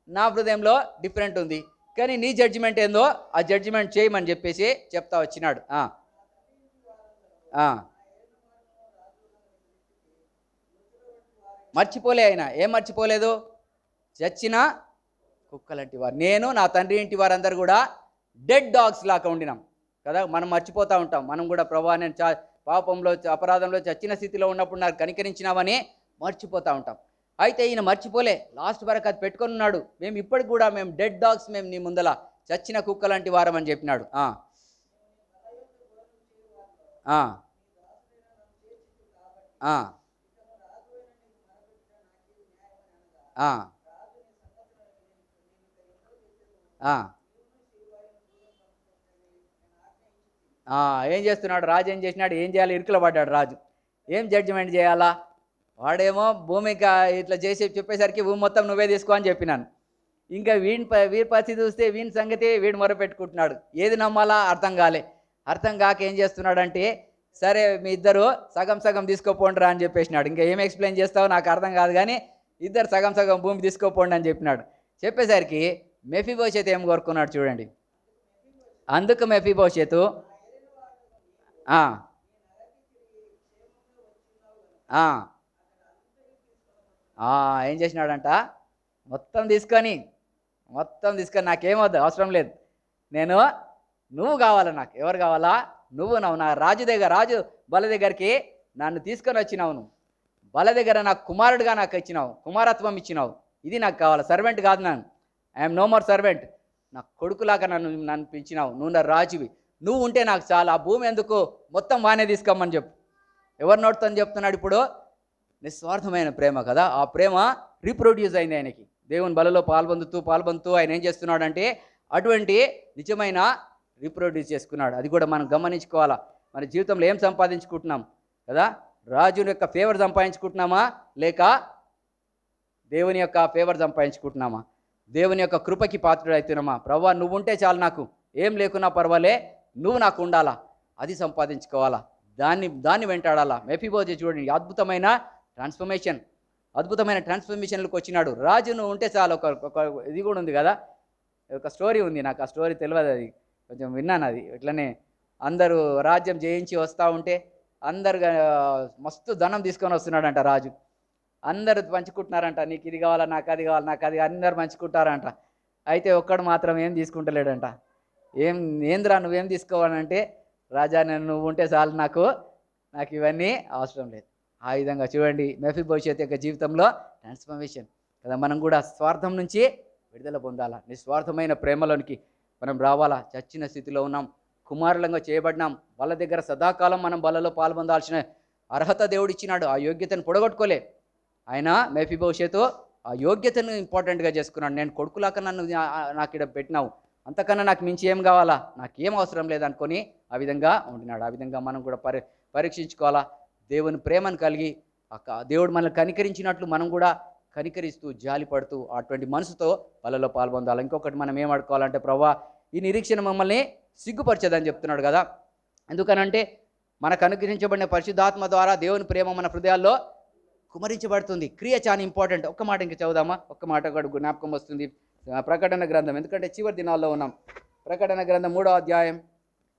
నా హృదయంలో డిఫరెంట్ ఉంది, కానీ నీ జడ్జిమెంట్ ఏందో ఆ జడ్జిమెంట్ చేయమని చెప్పేసి చెప్తా వచ్చినాడు. మర్చిపోలే ఆయన, ఏం మర్చిపోలేదు, చచ్చిన కుక్కలంటి వారు, నేను నా తండ్రి ఇంటి వారందరూ కూడా డెడ్ డాగ్స్ లాగా ఉండినాం కదా. మనం మర్చిపోతూ ఉంటాం, మనం కూడా ప్రభా నేను పాపంలో అపరాధంలో చచ్చిన స్థితిలో ఉన్నప్పుడు నాకు కనికరించినామని మర్చిపోతూ ఉంటాం. అయితే ఈయన మర్చిపోలే, లాస్ట్ వరకు అది పెట్టుకొని ఉన్నాడు. మేము ఇప్పటికి కూడా మేము డెడ్ డాగ్స్, మేము నీ ముందల చచ్చిన కుక్కలాంటి వారం అని చెప్పినాడు. ఏం చేస్తున్నాడు రాజు, ఏం చేసినాడు, ఏం చేయాలి, ఇరుకులో పడ్డాడు రాజు. ఏం జడ్జిమెంట్ చేయాలా, వాడేమో భూమికి ఇట్లా చేసి చెప్పేసరికి భూమి మొత్తం నువ్వే తీసుకో అని చెప్పినాను. ఇంకా వీడి పరిస్థితి చూస్తే వీని సంగతి వీడు మొరపెట్టుకుంటున్నాడు. ఏది నమ్మాలా అర్థం కాక ఏం చేస్తున్నాడంటే, సరే మీ ఇద్దరు సగం సగం తీసుకోపోండిరా అని చెప్పేసినాడు. ఇంకా ఏం ఎక్స్ప్లెయిన్ చేస్తావో నాకు అర్థం కాదు, కానీ ఇద్దరు సగం సగం భూమి తీసుకోపోండి అని చెప్పినాడు. చెప్పేసరికి మెఫీబోషెతు ఏం కోరుకున్నాడు చూడండి. అందుకు మెఫీబోషెతు ఏం చేసినాడంట, మొత్తం తీసుకొని నాకేమొద్దు, అవసరం లేదు, నువ్వు కావాలా, నాకు ఎవరు కావాలా, నువ్వు నా రాజు బల దగ్గరికి నన్ను తీసుకొని వచ్చినావు, నువ్వు బల దగ్గర నాకు కుమారుడుగా నాకు ఇచ్చినావు, కుమారత్వం ఇచ్చినావు, ఇది నాకు కావాలి, సర్వెంట్ కాదు, ఐఎమ్ నో మోర్ సర్వెంట్, నా కొడుకులాగా నన్ను పెంచినావు, నువ్వు నా రాజువి, నువ్వు ఉంటే నాకు చాలా, ఆ భూమి ఎందుకు, మొత్తం వానే తీసుకోమని చెప్పు. ఎవరు నోడుతో చెప్తున్నాడు ఇప్పుడు, నిస్వార్థమైన ప్రేమ కదా, ఆ ప్రేమ రీప్రొడ్యూస్ అయింది ఆయనకి, దేవుని బలలో పాల్పొందుతూ ఆయన ఏం చేస్తున్నాడంటే అటువంటి నిజమైన రీప్రొడ్యూస్ చేసుకున్నాడు. అది కూడా మనం గమనించుకోవాలా, మన జీవితంలో ఏం సంపాదించుకుంటున్నాం కదా, రాజుని యొక్క ఫేవర్ సంపాదించుకుంటున్నామా, లేక దేవుని యొక్క ఫేవర్ సంపాదించుకుంటున్నామా, దేవుని యొక్క కృపకి పాత్రుడు అవుతున్నామా. ప్రభువా నువ్వు ఉంటే చాలు, నాకు ఏం లేకున్నా పర్వాలే, నువ్వు నాకు ఉండాలా, అది సంపాదించుకోవాలా, దాన్ని వెంటాడాలా. మెఫీబోషెతు చూడండి, అద్భుతమైన ట్రాన్స్ఫర్మేషన్లకు వచ్చినాడు. రాజు నువ్వు ఉంటే చాలు. ఒక ఇది కూడా ఉంది కదా, ఒక స్టోరీ ఉంది, నాకు ఆ స్టోరీ తెలియదు, అది కొంచెం విన్నాను. అది ఇట్లనే అందరూ రాజ్యం జయించి వస్తూ ఉంటే అందరు మస్తు ధనం తీసుకొని వస్తున్నాడంట రాజు, అందరు పంచుకుంటున్నారంట, నీకు ఇది కావాలా, నాకు అది కావాలి, నాకు అది, అందరు పంచుకుంటారంట. అయితే ఒక్కడు మాత్రం ఏం తీసుకుంటలేడంట. ఏంద్రా నువ్వేం తీసుకోవాలంటే, రాజా నువ్వు ఉంటే చాలు, నాకు ఇవన్నీ అవసరం లేదు. ఆ విధంగా చూడండి మెఫీబోషెతు యొక్క జీవితంలో ట్రాన్స్ఫర్మేషన్ కదా. మనం కూడా స్వార్థం నుంచి విడుదల పొందాలా, నిస్వార్థమైన ప్రేమలోనికి మనం రావాలా. చచ్చిన స్థితిలో ఉన్నాం, కుమారులంగా చేయబడినాం, వాళ్ళ దగ్గర సదాకాలం మనం బలలో పాల్పొందాల్సిన అర్హత దేవుడు ఇచ్చినాడు. ఆ యోగ్యతను పొడగొట్టుకోలే ఆయన. మెఫీబోషెతు ఆ యోగ్యతను ఇంపార్టెంట్గా చేసుకున్నాడు. నేను కొడుకులాక నాకు ఇక్కడ పెట్టినావు, అంతకన్నా నాకు మించి ఏం కావాలా, నాకేం అవసరం లేదనుకొని ఆ విధంగా ఉండినాడు. ఆ విధంగా మనం కూడా పరీక్షించుకోవాలా. దేవుని ప్రేమను కలిగి దేవుడు మనల్ని కనికరించినట్లు మనం కూడా కనికరిస్తూ జాలిపడుతూ అటువంటి మనసుతో బలలో పాల్పొందాలి. ఇంకొకటి మనం ఏం అడుకోవాలంటే, ప్రభువా ఈ నిరీక్షణ మమ్మల్ని సిగ్గుపరచదని చెప్తున్నాడు కదా. ఎందుకనంటే మనకు అనుగ్రహించబడిన పరిశుద్ధాత్మ ద్వారా దేవుని ప్రేమ మన హృదయాల్లో కుమరించబడుతుంది. క్రియ చాలా ఇంపార్టెంట్. ఒక్క మాట ఇంక చదువుదామా, ఒక్క మాట కూడా జ్ఞాపకం వస్తుంది. ప్రకటన గ్రంథం, ఎందుకంటే చివరి దినాల్లో ఉన్నాం. ప్రకటన గ్రంథం 3వ అధ్యాయం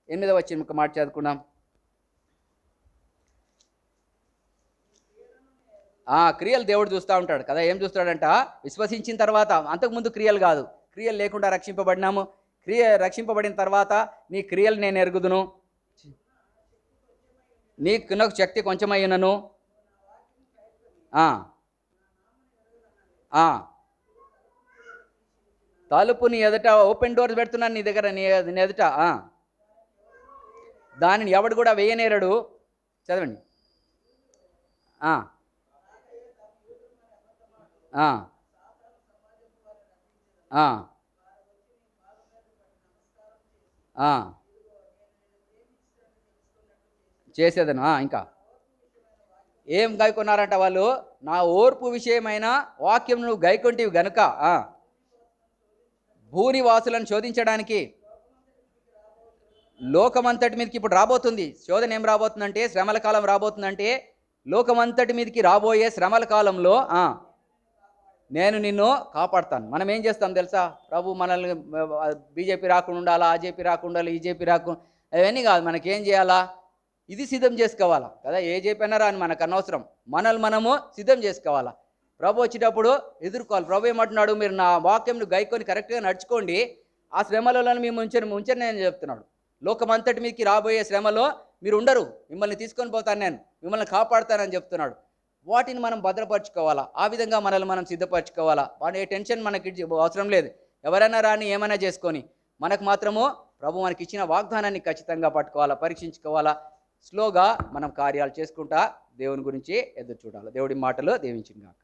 8వ వచనం ఒక మాట చదువుకున్నాం. క్రియలు దేవుడు చూస్తూ ఉంటాడు కదా. ఏం చూస్తాడంట, విశ్వసించిన తర్వాత, అంతకుముందు క్రియలు కాదు, క్రియలు లేకుండా రక్షింపబడినాము. రక్షింపబడిన తర్వాత నీ క్రియలు నేను ఎరుగుదును, నాకు శక్తి కొంచెమయ్యునను, తలుపు నీ ఎదుట ఓపెన్ డోర్స్ పెడుతున్నాను నీ దగ్గర, నీ ఎదుట, దానిని ఎవడు కూడా వేయనేరడు. చదవండి. చేసేదను. ఇంకా ఏం గాయకున్నారంట వాళ్ళు, నా ఓర్పు విషయమైన వాక్యం నువ్వు గైకొంటివి గనుక భూనివాసులను శోధించడానికి లోకమంతటి మీదకి ఇప్పుడు రాబోతుంది. శోధన ఏం రాబోతుందంటే శ్రమల కాలం రాబోతుందంటే లోకమంతటి మీదకి రాబోయే శ్రమల కాలంలో నేను నిన్ను కాపాడుతాను. మనం ఏం చేస్తాం తెలుసా? ప్రభు మనల్ని బీజేపీ రాకుండా ఉండాలా, ఆజేపీ రాకుండా ఉండాలి, ఈజేపీ రాకుండా అవన్నీ కాదు. మనకేం చేయాలా? ఇది సిద్ధం చేసుకోవాలా కదా. ఏ చెప్పినా రాని మనకు అనవసరం, మనల్ని మనము సిద్ధం చేసుకోవాలా. ప్రభు వచ్చేటప్పుడు ఎదుర్కోవాలి. ప్రభు ఏమంటున్నాడు? మీరు నా వాక్యంను గైకొని కరెక్ట్గా నడుచుకోండి, ఆ శ్రమలలో మేము ఉంచని నేను చెప్తున్నాడు. లోకమంతటి మీదకి రాబోయే శ్రమలో మీరు ఉండరు, మిమ్మల్ని తీసుకొని పోతాను, నేను మిమ్మల్ని కాపాడుతానని చెప్తున్నాడు. వాటిని మనం భద్రపరచుకోవాలా, ఆ విధంగా మనల్ని మనం సిద్ధపరచుకోవాలా. వాటి టెన్షన్ మనకి అవసరం లేదు. ఎవరైనా రాని ఏమైనా చేసుకొని మనకు మాత్రము ప్రభు మనకి ఇచ్చిన వాగ్దానాన్ని ఖచ్చితంగా పట్టుకోవాలా, పరీక్షించుకోవాలా. స్లోగా మనం కార్యాలు చేసుకుంటా దేవుని గురించి ఎదురు చూడాలి. దేవుడి మాటలు దీవించుగాక.